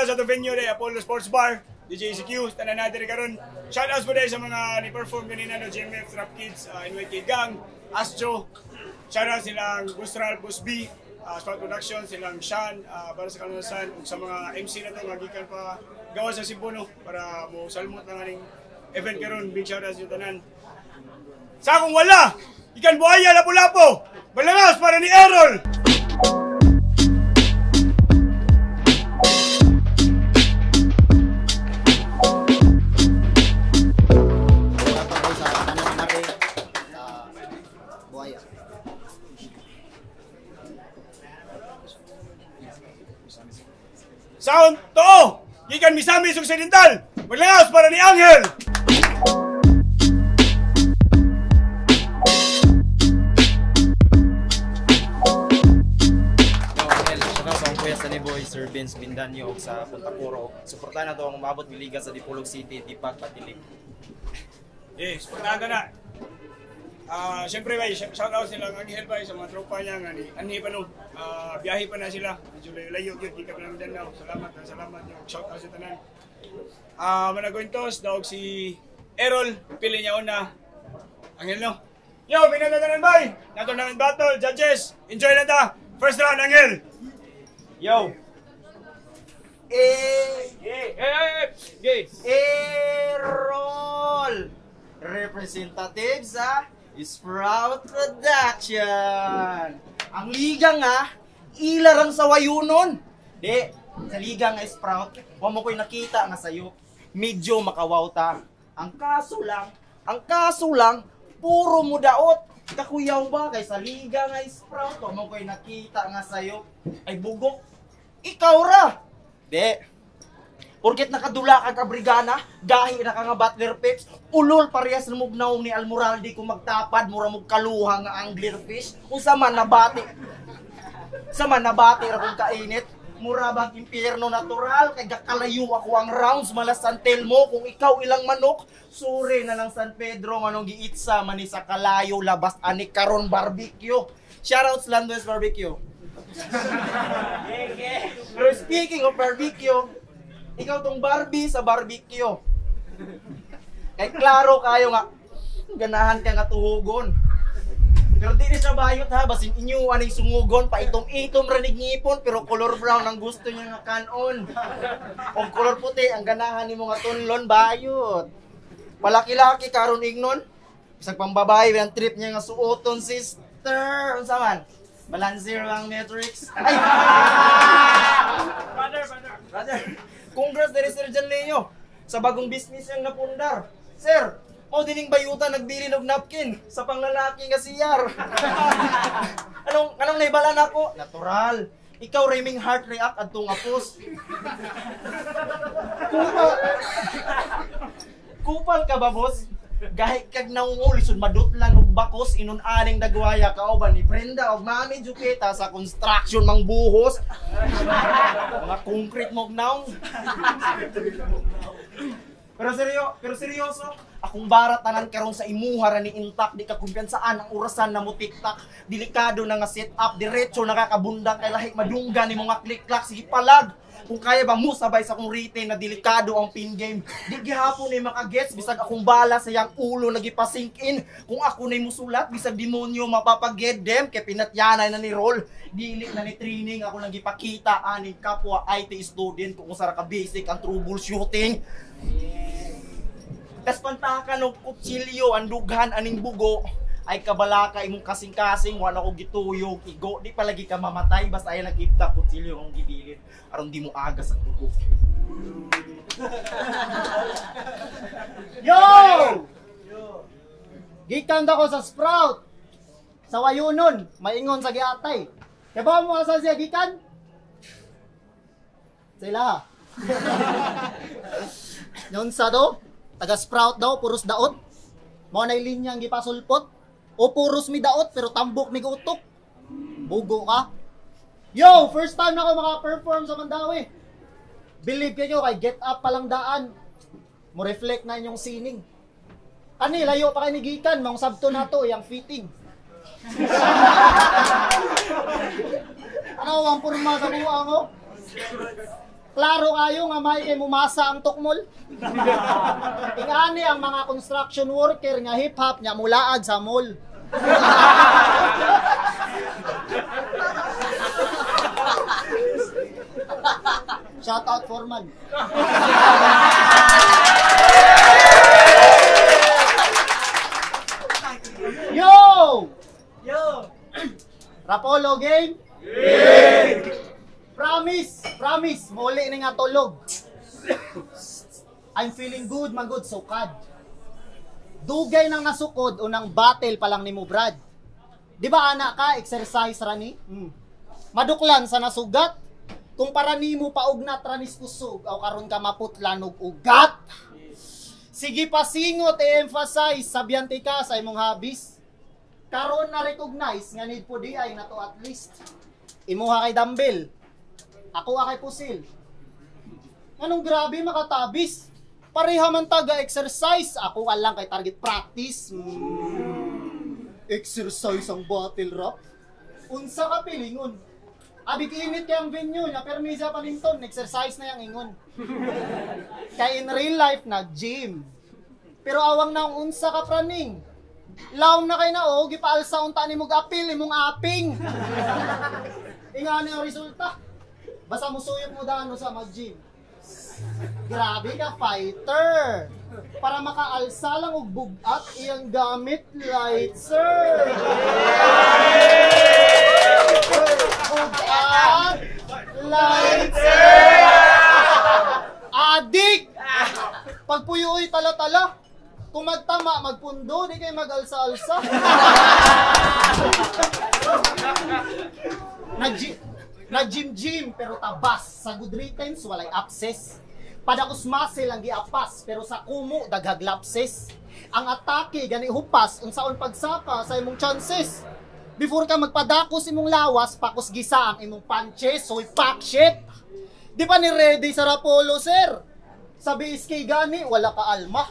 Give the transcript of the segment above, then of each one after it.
Shoutout sa itong venue de Apollo Sports Bar, DJ CQ, tanan natin karon. Shoutouts po din sa mga ni-perform kanina no GMF, Trap Kids, NYK Gang, Astro. Shoutout silang Gustral, Busby, Spot Production, silang Sean, para sa kalunasan, ug sa mga MC na to magikan pa gawa sa Cebu no para mo salmot ng aning event karon. Big shoutout sa tanan. Sa akong wala, ikan buhaya lapu-lapo. Balangas para ni Errol. Sound to! Gikan Misamis Occidental! Maglangaws para ni Angel! Sir Vince Bindanyo sa Punta Coro. Suportahan na ito ang umabot miliga sa Dipolog City, Dipag, Patilig. Yes, suportahan na. Siyempre ba, shoutout silang Angel ba sa mga tropa niya nga ni Anhi pa no. Biyahe pa na sila. Medyo layo yun, di ka pa namin danaw. Salamat yung shoutout sa tanan. Managointos, daog si Errol, pili niya una. Angel no. Yo, pinatatanan ba? Nato namin battle, judges. Enjoy na ta. First round, Angel. Yo. Errol! Representative sa Sprout Production. Ang liga nga, ilarang sa wayunon. Di, sa liga nga Sprout, huwag mo ko'y nakita nga sayo. Medyo makawaw ta. Ang kaso lang, puro mo daot. Kakuyaw ba kay sa liga nga Sprout, huwag mo ko'y nakita nga sayo. Ay bugok, ikaw ra. Di, porket nakadula ka kabrigana, gahi na ka nga Butler Pips, ulol parehas na mugnaong ni Almoralde kung magtapad, mura mong kaluha nga angler fish, kung sa man nabati ra kung kainit, mura bang impyerno natural, kay gakalayo ako ang rounds, malas San Telmo, kung ikaw ilang manok, sure na lang San Pedro, manong giitsa, mani sa kalayo, labas anik karon barbecue. Shoutouts Lando's Barbecue. Pero speaking of barbecue, ikaw tong Barbie sa barbecue. Kay klaro kayo nga, ganahan ka nga tuhugon. Pero di siya bayot ha, basin inyo aning sungugon, pa itom-itom ranig ngipon, pero color brown ang gusto niya nga kanon. Kung color puti, ang ganahan ni mo nga tunlon, bayot. Palaki-laki karon ignon, isang pambabae, ang trip niya nga suoton, sister. Unsa man? Balancer ang Matrix. Ay! Brother. Congrats dari Sir John Leo sa bagong business yang napundar. Sir, o dining bayuta nagbili og napkin sa panglalaki nga siyar. anong naibalan ako? Natural. Ikaw Rayming Heart React adtong apos. Kupal ka ba, boss? Gahit kag naungol isud madutlan og bakos inon aning dagwaya kauban ni Brenda og Mami Jupita sa construction mang buhos. Mga concrete mo naong. Pero seryoso, akong barat tanan karon sa imuha ra ni intact, di ka kumpiyansaan ang orasan na mo TikTok. Delikado na nga set up, diretso nakakabundang kay lahi madunggan ni mga click-clack, sige palag. Kung kaya ba mo sabay sa kong retain na delikado ang pin game, di gihapon ay makagets, bisag akong bala sa yang ulo nagipasink in. Kung ako na'y musulat, bisag demonyo mapapaged dem, kay pinatyanay na ni roll. Dili na ni training, ako nagipakita aning kapwa IT student kung sara ka basic ang troubleshooting. Kas pantakan og kutsilyo, ang dughan aning bugo, ay kabalaka imong kasing-kasing, wala ko gituyog, igo, di palagi ka mamatay, basta ay nag-ipta kutsilyo ang gibilid, aron di mo agas ang dugo. Yo! Gikan ako sa Sprout, sa wayunon, maingon sa giatay. Kaya ba mo asa siya gikan? Sila. Yon sa do, taga Sprout daw, puros daot. Mo na linyang gipasulpot. O puros mi daot pero tambok mi utok. Bugo ka. Yo, first time na ako maka-perform sa Mandawi. Believe kayo kay get up pa lang daan. Mo reflect na inyong sining. Ani layo pa kay ni gikan, mong sabto na to yang fitting. Ano ang porma sa buwa ko? Klaro kayo nga may kay mumasa ang tukmol. Ingani ang mga construction worker nga hip-hop nya mulaag sa mall. Shout out Foreman. Yo! Yo! Rapolo game? Promise, muli ni nga tulog. I'm feeling good, magud sukad. Dugay nang nasukod unang battle pa lang nimo, Brad. Di ba anak ka exercise rani? Maduklan sa nasugat. Kung para nimo paugnat ranis kusog aw karon ka maputlan og ugat. Sige pasingot i-emphasize sabyante ka sa imong hobbies. Karon na recognize nga need po di ay nato at least. Imuha kay dumbbell. Ako kay pusil. Anong grabe makatabis? Pareha man taga-exercise. Ako lang kay target practice. Exercise ang battle rap? Unsa ka pilingon? Abig init kay ang venue niya, permisa pa ninton, exercise na yung ingon. Kay in real life na gym. Pero awang na ang unsa ka praning. Lawom na kay na o, gipaalsa unta ni mong apil, imong aping. Ingani ang resulta. Basta musuyok mo dano sa mag-gym. Grabe ka, fighter! Para makaalsa lang og bugat, iyang gamit, lighter! Bugat, lighter! Adik! Pagpuyoy tala-tala, kung magtama, magpundo, di kayo mag-alsa-alsa. Nag-gym-gym, pero tabas. Sa good returns, walay access. Padakos muscle ang giapas, pero sa kumo, daghag lapses. Ang atake, gani hupas, unsaon pagsaka sa imong chances. Before ka magpadakos imong lawas, pakos gisa ang imong punches, so pack shit. Di pa ni ready sa Rapolo, sir? Sa BSK gani, wala ka alma.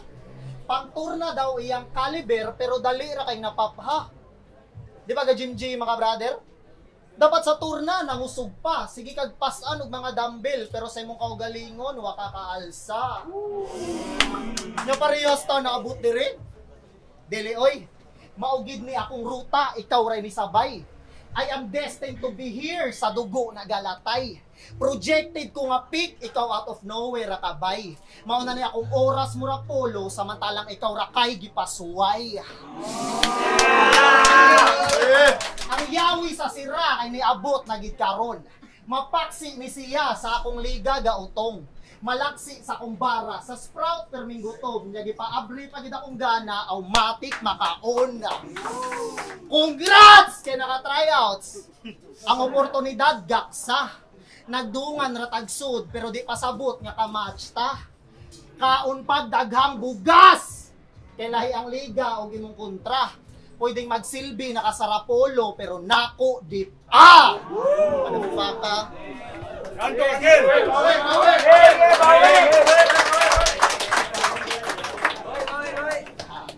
Pang-tour na daw iyang caliber, pero dali ra kay napapha. Di ba ga-gym-gym mga brother? Dapat sa tour na, nangusog pa. Sige kag pasan og mga dumbbell, pero sa imong kaugalingon, waka kaalsa. Nya parehas ta naabot diri. Dili oy, maugid ni akong ruta, ikaw ray ni sabay. I am destined to be here sa dugo na galatay. Projected ko nga peak, ikaw out of nowhere rakabay. Mauna ni akong oras mo Rapolo, samantalang ikaw rakay gipasuway. Ang yawi sa sira ay niabot na gid karon. Mapaksi ni siya sa akong liga gautong. Malaksi sa akong bara sa sprout perming gutom. Nya gipaabri pa gid akong gana, automatic makaon. Congrats kay naka-tryouts. Ang oportunidad gaksa. Nagdungan ratag sud pero di pasabot nga ka-match ta. Kaon pag daghang bugas. Kay lahi ang liga og imong kontra. Pwedeng magsilbi naka sa Rapolo pero nako di pa. Ano pa ka? Kanto again!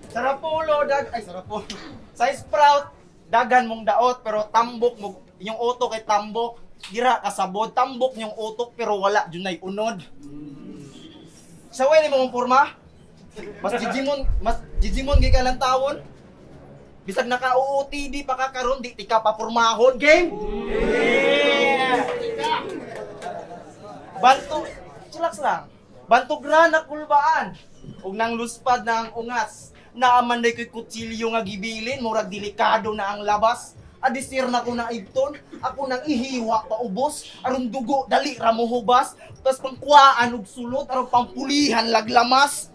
Sa Rapolo, sa Rapolo. Sa Sprout, dagan mong daot pero tambok mo yung utok kay tambok. Dira kasabod, tambok yung utok pero wala junay unod. Sa way ni mong porma? Mas jijimon gay ka lang tawon. Bisag naka-OOTD pa ka karon, di ka pa pormahon, game. Bantu, chillax lang. Bantog ra na kulbaan. Ug nang luspad na ang ungas. Naaman day ko'y kutsilyo nga gibilin, murag delikado na ang labas. Adisir na ko na ibton, ako nang ihiwa paubos, aron dugo dali ra mo hubas, tas pangkuhaan og sulod aron pampulihan laglamas.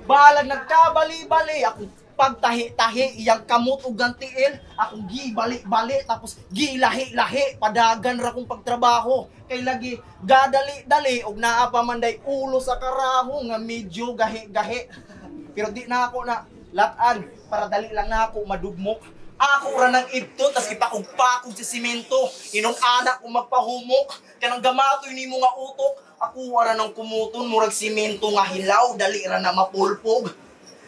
Balag nagkabali-bali ako pagtahi-tahi iyang kamot ug gantiil, ako gibali-bali tapos gilahi-lahi padagan ra kong pagtrabaho. Kay lagi gadali-dali og naa pa man day ulo sa karaho nga medyo gahi-gahi. Pero di na ako na latan para dali lang na ako madugmok. Ako ra nang ibton tas ipakugpakog sa simento. Inong anak ko magpahumok kanang gamatoy nimo nga utok. Ako ra nang kumuton murag simento nga hilaw dali ra na mapulpog.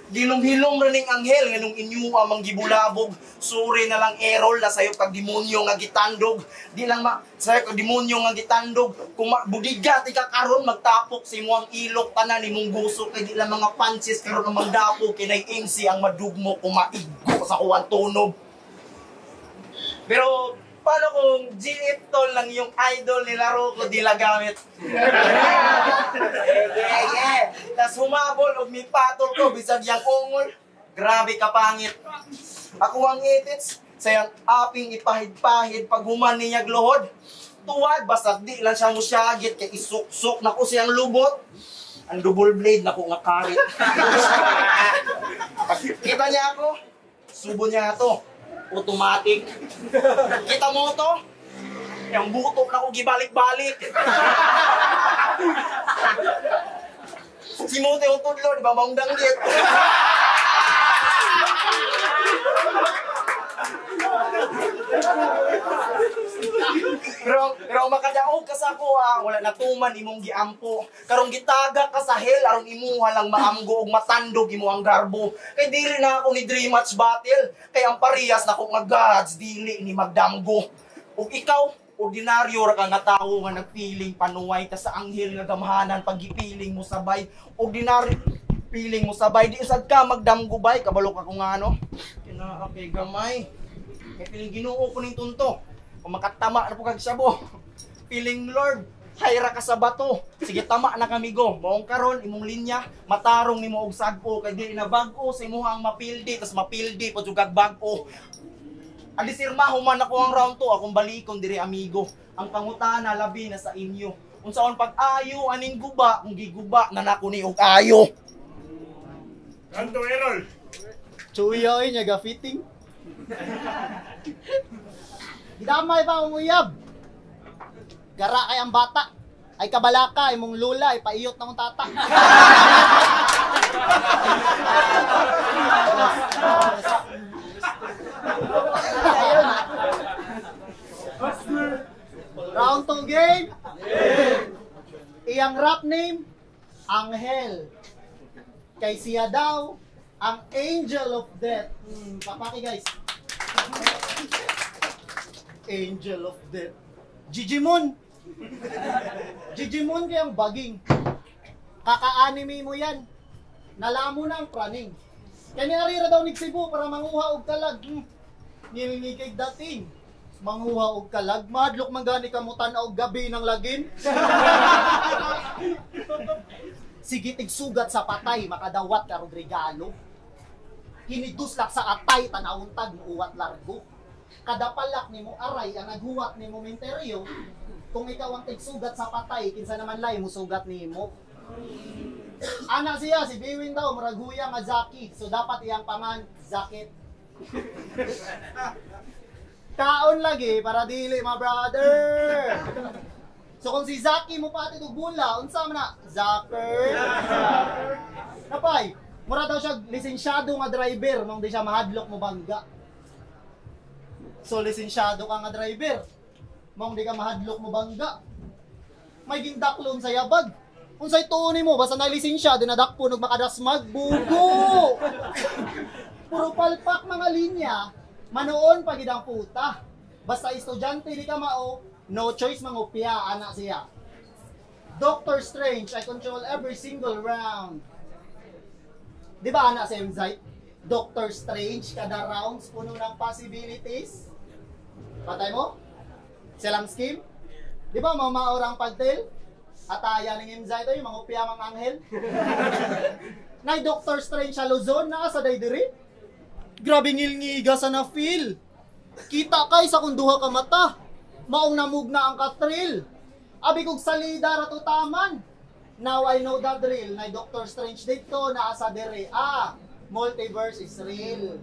Gilom-hilom rin ang anghel nga nung inyo amang gibulabog. Suri na lang erol na sayo kag demonyo nga gitandog. Di lang sayo kag demonyo nga gitandog. Kung budiga ti ka karon magtapok sa imo ang ilok tanan imong gusto kay di lang mga pansis karon ang magdapo kinay ingsi ang madugmo kumaigo sa kuwan tunog. Pero paano kung GF Tol lang yung idol nilaro ko di lagamit? Yeah. Tas humabol og mi patol ko bisag yang ungol. Grabe ka pangit. Ako ang itits sayang aping ipahid-pahid pag human niya gluhod. Tuwad basta di lang siya musyagit kay isuk-suk na ko siyang lubot. Ang double blade na ko nga karit. Kita niya ako, subo niya to. Automatic. Kita mo to? Yung buto na ko gibalik-balik. Si Mote yung tudlo, di ba maong danggit? Pero makadaog ka sa ako wala na tuman imong giampo. Karong gitaga ka sa hell aron imuha lang maamgo og matandog imo ang garbo. Kay dili na ako ni Dream Match Battle, kay ang parehas na ko nga gods dili ni magdamgo. Ug ikaw ordinaryo ra ka nga tawo nga nagpiling panuway ta sa anghel nga gamhanan pag gipiling mo sabay. Ordinary piling mo sabay di usad ka magdamgo bay kabalo ka kung ano. Kinaa kay gamay. Kay piling Ginoo ko ning tunto. Kung makatama na po kag sabo. Piling Lord, hayra ka sa bato. Sige tama na kami go. Maong karon imong linya, matarong nimo og sagpo kay dili na bag-o sa imong mapildi tas mapildi pa jud kag bag-o. Alisirma human ako ang round 2 akong balikon diri amigo. Ang pangutana labi na sa inyo. Unsaon pag-ayo aning guba kung giguba na nako ni og ayo. Kanto Errol. Chuyoy niya ga-fitting. Gidamay pa ang uyab. Gara kay ang bata. Ay kabalaka, imong lula, ipaiyot na mong tata. Round 2 game. Iyang rap name, Anghel. Kay siya daw, ang Angel of Death. Papaki guys. Angel of Death. Jijimon. Jijimon kayang baging. Kaka-anime mo yan. Nalamo na ang praning. Kaya niarira daw ni Cebu para manguha og kalag. Nilingikig dating. Manguha og kalag. Madlok manggani kamutan og gabi ng lagin. Sige tigsugat sa patay makadawat karong regalo. Hiniduslak sa atay tanawuntag uwat largo. Kadapalak nimo aray ang naghuwat nimo menteryo. Kung ikaw ang tigsugat sa patay kinsa naman lay mo sugat nimo. Ana siya si Biwin daw muraguya nga Zaki. So dapat iyang pangan Zakit. Kaon lagi para dili my brother. So kung si Zaki mo pati og bula, unsa man na? Zaker. Napay, mura daw siya lisensyado nga driver nung di siya mahadlok mo bangga. So lisensyado ka nga driver, mong di ka mahadlok mo bangga. May gindaklon sa yabag. Unsay tuon mo basta na lisensyado na dakpo og makadasmag bugo. Puro palpak mga linya, manoon pagid ang puta. Basta estudyante di ka mao, no choice mangupya ana siya. Doctor Strange, I control every single round. Di ba ana si Mzite? Doctor Strange, kada rounds puno ng possibilities. Patay mo? Selang scheme? Di ba mamaorang pagtil? Ataya ng Mzite yung mangupya mang anghel. Nay Doctor Strange sa Luzon, naa sa daydiri? Grabe ngilngiga sa na-feel. Kita kay sa kunduha ka mata. Maong namugna ang katril. Abi kog salida rato taman. Now I know the drill. Nay Doctor Strange dito naa sa diri. Multiverse is real.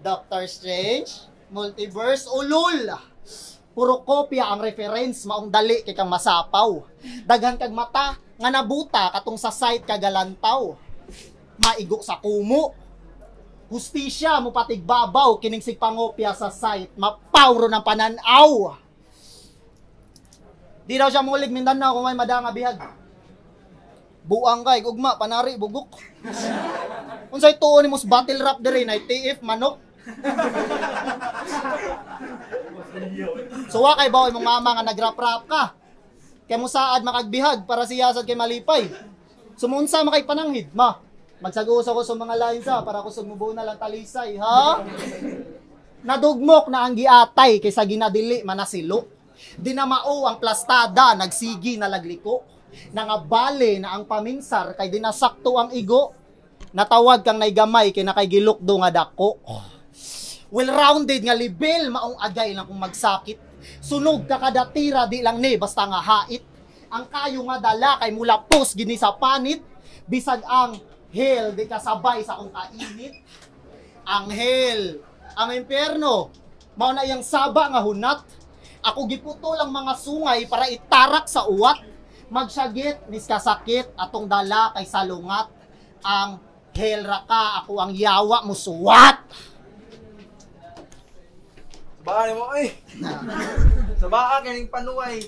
Doctor Strange, multiverse ulul. Puro kopya ang reference maong dali kay kang masapaw. Daghan kag mata nga nabuta katong sa site kagalantaw. Maigo sa kumo. Hustisya mo patigbabaw kining sigpangopya sa site. Mapawro ng pananaw. Di daw siya mulig Mindanao kung may madanga bihag. Buang kay ugma panari bugok. Unsay tuon nimo battle rap diri na TF manok. Suwa kay bawo imong mama nga nagrap-rap ka. Kay mo saad makagbihag para siyasad kay malipay. Sumunsa makay pananghid ma. Magsagusa ko sa mga lines para kusog mo na lang talisay ha. Nadugmok na ang giatay kaysa ginadili manasilo. Dinamao ang plastada nagsigi na lagliko. Nangabali na ang paminsar kay dinasakto ang igo. Natawag kang naigamay kay nakaygilukdo nga dako. Well-rounded nga level maong agay lang kung magsakit. Sunog ka kada tira di lang ni basta nga hait. Ang kayo nga dala kay mula pos gini sa panit. Bisag ang hell di kasabay sa akong kainit. Ang hell, ang impyerno, mao na iyang saba nga hunat. Ako giputo lang mga sungay para itarak sa uwat. Magsyagit, niskasakit, atong dala kay salungat. Ang hell raka, ako ang yawa mo suwat. Sabaan mo, ay. Sabaan kaning panuway.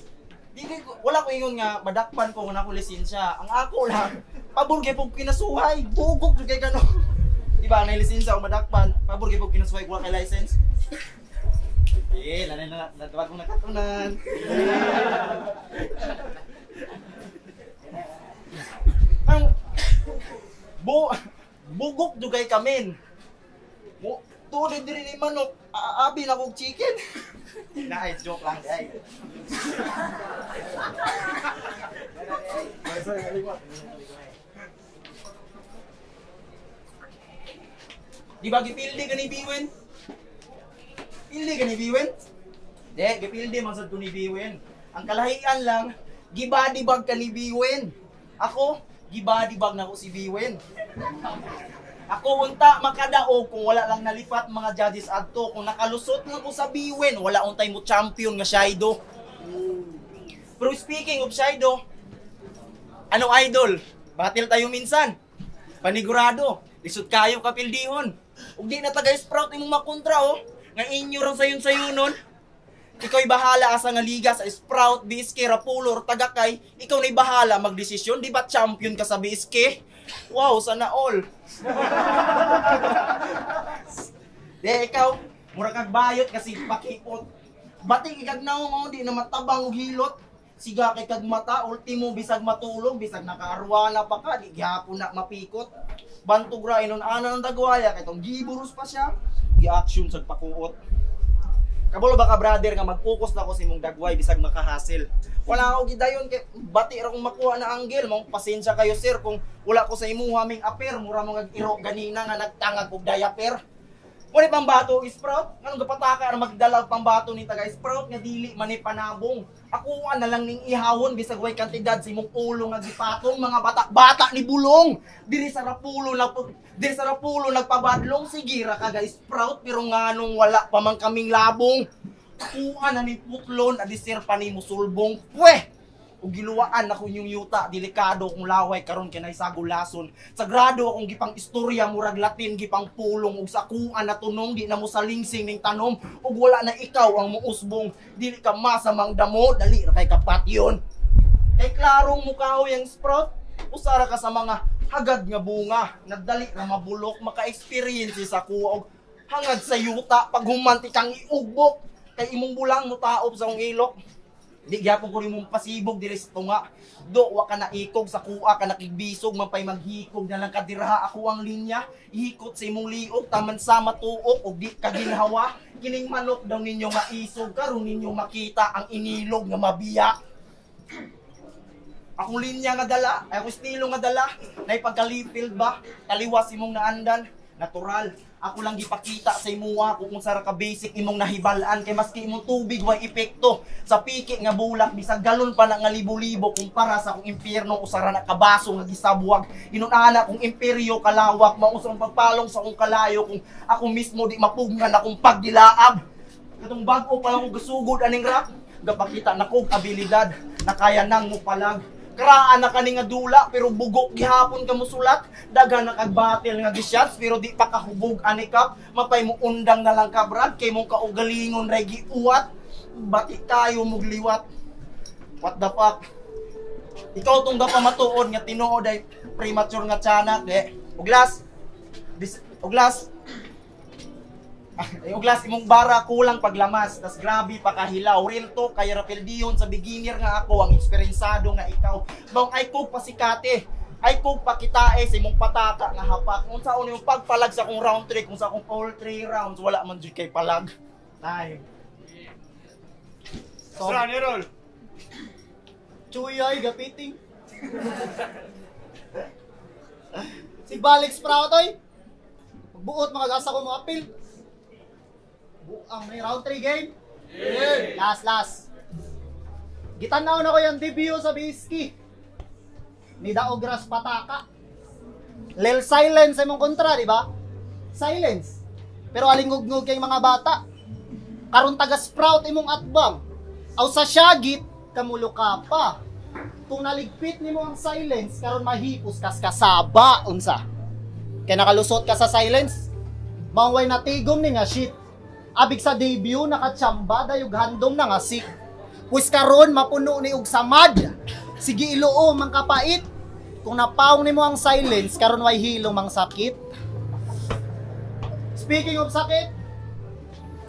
Wala ko ingon nga, madakpan ko kung ako lisensya. Ang ako lang, pabor kay pong kinasuhay. Bugok yung kay kano. Diba, na lisensya o madakpan, pabor kay pong kinasuhay, wala kay license. Natawag kong nakatunan. Ang bugok dugay kamin. Tulid diri ni manok, aabi na kog chicken. Na joke lang guys. Di ba gipildi ka ni Biwen? Pildi ka ni Biwen? Di, gipildi man sad ko ni Biwen. Ang kalahian lang, gibadibag ka ni Biwen. Ako, gibadibag na ko si Biwen. Ako unta makadaog kung wala lang nalipat mga judges adto. Kung nakalusot lang ko sa Biwen, wala untay mo champion nga Shido. Pero speaking of Shido, ano idol? Battle tayo minsan. Panigurado, lisod kayo kapildihon. Ug di na taga-sprout imong makontra oh. Nga inyo ron sayon-sayonon. Ikaw'y bahala asa nga liga sa Sprout, BSK, Rapulo, or Tagakay. Ikaw na'y bahala magdesisyon. Di ba champion ka sa BSK? Wow, sana all. De, ikaw, mura kag bayot kasi pakipot. Bating ikagnaw di na matabang og hilot. Siga kay kag mata, ultimo bisag matulog, bisag nakaarwana pa ka, di gyapon na mapikot. Bantog ra inon ana ng dagwaya kay tong giburus pa siya. Gi-action sa pakuot. Kabalo ba ka brother nga mag-focus na ko sa imong dagway bisag makahasil. Wala ako gidayon kay bati ra kong makuha na angle, mong pasensya kayo sir kung wala ko sa imuha ming aper, mura mo iro ganina nga nagtangag og diaper. Wala pang bato Sprout, anong gapataka na magdala pang bato ni taga Sprout nga dili man ni panabong. Ako na lang ning ihawon bisag way kantidad sa imong ulo nga gipatong mga bata ni bulong. Diri sa Rapulo nagpabadlong sige ra ka Sprout pero nganong wala pa man kaming labong. Kuha na ni putlon adi sir pa ni musulbong. Pwe! Ug giluwaan ako yung yuta delikado kung laway karon kinay sagulason. Sagrado akong gipang istorya murag Latin gipang pulong ug sakuan na tunong di na mo salingsing ning tanom ug wala na ikaw ang muusbong dili ka masamang damo dali ra kay kapatyon. Kay klarong mukha yang Sprout usara ka sa mga hagad nga bunga nagdali ra mabulok maka-experience sa kuwa og hangad sa yuta pag humanti kang iugbok kay imong bulang mo taob sa ong ilok. Di gyapon ko rin mong pasibog diri sa tunga. Do wa ka naikog sa kuha ka nakigbisog mapay maghikog na lang kadiraha ako ang linya. Ihikot sa imong liog taman sa matuok og di ka ginhawa. Kining manok daw ninyo maisog karon ninyo makita ang inilog nga mabiya. Akong linya nga dala, ay akong estilo nga dala. Nay pagkalipil ba? Kaliwas imong naandan, natural. Ako lang gipakita sa imuha kung sara ka basic imong nahibalaan kay maski imong tubig way epekto sa piki nga bulak bisag galon pa na nga libo-libo kumpara sa akong impyerno usara na kabaso nga gisabuwag inunana kung imperyo kalawak mausang pagpalong sa akong kalayo kung ako mismo di mapugnan akong pagdilaab katong bag-o pa lang og gasugod aning rap gapakita na kog abilidad na kaya nang mo palag. Karaan na kani nga dula pero bugok gihapon ka musulat daghan na kag battle nga gishots pero di pa kahubog ani kap mapay mo undang na lang ka brad kay mong kaugalingon ray giuwat bati tayo mugliwat. What the fuck? ikaw tong gapamatuod nga tinuod ay premature nga tiyanak, uglas. Uglas. Uglas imong bara kulang paglamas, tas grabe pa kahilaw. Real to kay Rafael sa beginner nga ako ang eksperyensado nga ikaw. Mao ay ko pasikate. Ay ko pakitae sa imong pataka nga hapak. Unsa uno yung pagpalag sa akong round 3 kung sa akong all 3 rounds wala man jud kay palag. Tay. So, Errol. Chuyay, gapiting. Si Balik Sprout, oy. Magbuot, mga gasa ko mga apil. Buang may round 3 game. Yeah. Last. Gitanaw na ko yung debut sa Biski. Ni Daogras Pataka. Lel silence sa imong kontra, di ba? Silence. Pero alingog-ngog kay mga bata. Karon taga Sprout imong atbang. Aw sa syagit, kamulo ka pa. Kung naligpit nimo ang silence, karon mahipos kas kasaba unsa. Kaya nakalusot ka sa silence, maway natigom ni nga shit. Abig sa debut nakatsamba dayog handom na nga sik. Pues karon mapuno ni og samad. Sige iloo mang kapait. Kung napaong nimo ang silence, karon way hilom mang sakit. Speaking of sakit,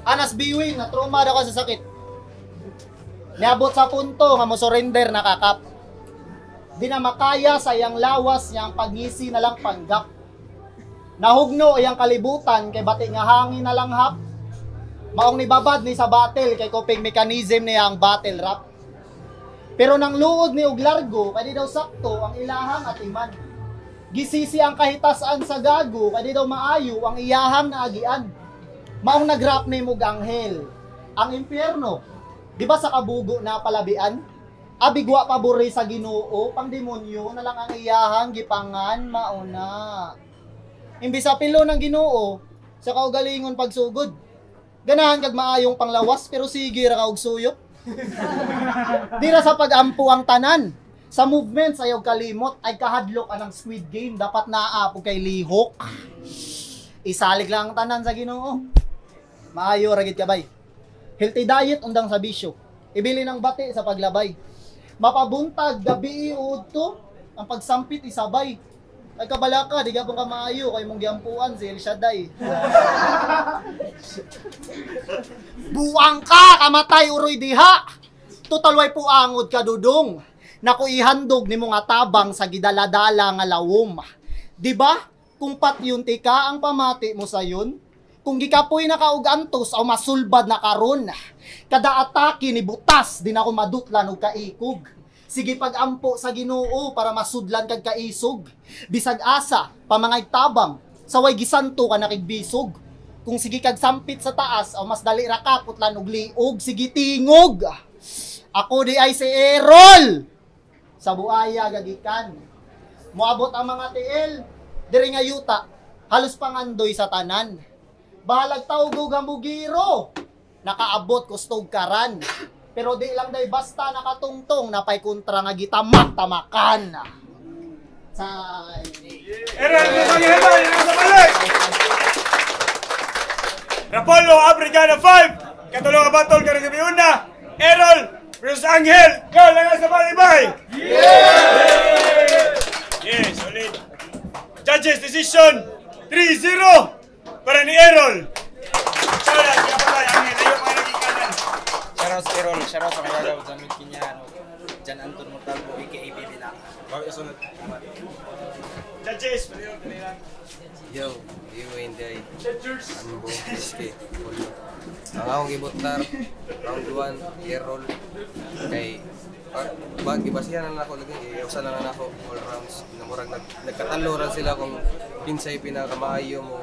Anas Biwing na trauma daw ka sa sakit. Niabot sa punto nga mo surrender nakakap. Di na makaya sa iyang lawas niyang pagngisi na lang panggap. Nahugno iyang kalibutan kay bati nga hangin na lang hap. Maong nibabad ni sa battle kay coping mechanism niya ang battle rap. Pero nang luod ni og largo kay di daw sakto ang ilahang atiman. Gisisi ang kahitasan sa gago kay di daw maayo ang iyahang naagian. Maong nagrap ni mog anghel ang impyerno. Di ba sa kabugo na palabian? Abigwa pabori sa Ginoo, pang demonyo na lang ang iyahang gipangan mauna. Imbis sa pilo ng Ginoo, sa kaugalingon pagsugod. Ganahan kag maayong panglawas pero sige ra kaog suyop. Di ra sa pagampo ang tanan. Sa movement sayog kalimot ay kahadlok anang Squid Game dapat naaapog kay lihok. Isalig lang ang tanan sa Ginoo. Maayo ra gid kabay. Healthy diet undang sa bisyo. Ibili ng bati sa paglabay. Mapabuntag gabi iudto ang pagsampit isabay. Ay kabalaka, di gapon ka maayo kay mong giampuan si El Shaddai. Buang ka, kamatay uroy diha. Total way puangod ka dudong. Naku ihandog ni mga tabang sa gidaladala nga lawom. Di ba? Kung patyunti ka ang pamati mo sayon, kung gikapoy na kaog antos o masulbad na karon. Kada atake ni butas din ako madutlan og kaikog. Sige pagampo sa Ginoo para masudlan kag kaisog. Bisag asa pamangay tabang saway gisanto ka nakigbisog. Kung sige kag sampit sa taas o mas dali ra ka putlan og liog sige tingog. Ako di ay si Errol. Sa buaya gagikan. Moabot ang mga tiil diri nga yuta halos pangandoy sa tanan. Bahalag tawgo gambugiro. Nakaabot kustog karan. Pero di lang day basta nakatungtong napay kontra nga gitamak-tamakan. Say. Errol, Errol, sa balik. Rapolo, Africana 5. Katulong ang battle ka rin una. Errol versus Angel. Go, lang sa balibay. Yes, solid. Judges decision 3-0. Para ni Errol. Shoutout, kaya pala, Angel, ayaw mga nagikanan. Shoutout sa Errol, shoutout sa kagagawa sa amin Kinyano. Jan Anton Montalvo, a.k.a. Baby Lang. Bakit sunod? Judges, paliw, kanila. Yo, Inday. Ambo, Iski, Polo. Ang akong gibutar, round 1, Errol. Kay, gibasihan na ako lagi, iusan na ako all rounds. Namurag nagkataluran sila kung pinsay pinakamaayo mo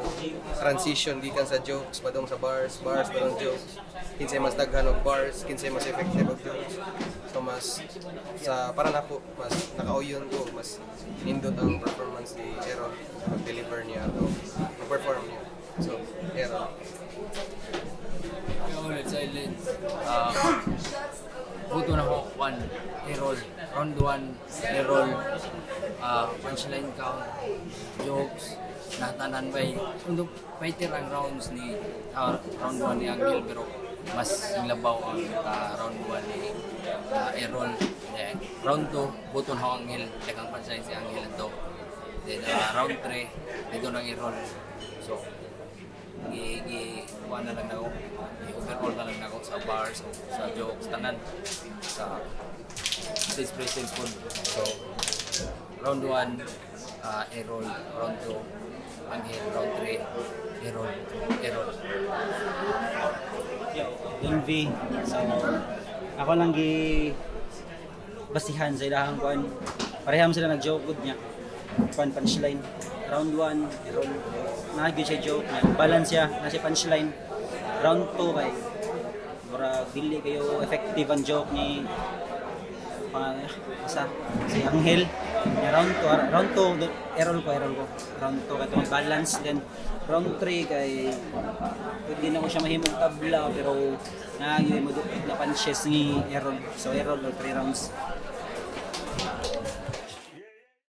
transition gikan sa jokes padong sa bars padong jokes. Kinsay mas daghan og bars, kinsay mas effective og jokes. So mas sa para nako mas nakauyon ko, mas nindot ang performance ni Errol pag-deliver niya o perform niya. So, Errol. Ulit silence. Buto na ko 1 Errol. Round 1 Errol. Punchline count, jokes, natanan by. Untuk fighter ang rounds ni round 1 ni Angel pero mas labaw ang round 1 ni Errol. Round 2, buton ho ang Angel, dagang pansay si Angel ito. Then round 3, dito ng Errol. So, kuha na lang ako, overall na lang ako sa bars, sa jokes, tanan, sa stage presence po. So, round 1, Errol, round 2, Angel, round 3, Errol. Yung V, so ako lang basihan sa ilahang kuan. Pareham sila nag-joke good niya. Punchline. Round 1, Errol. Nagiging siya joke niya. Balance siya, nasa punchline. Round 2 kay mura dili kayo effective ang joke ni si Angel. Round 2, Errol ko. Round 2 kay itong balance. Then round 3 kay pwede na ko siya mahimong tabla pero nagiging mo na punches ni Errol. So Errol 3 rounds.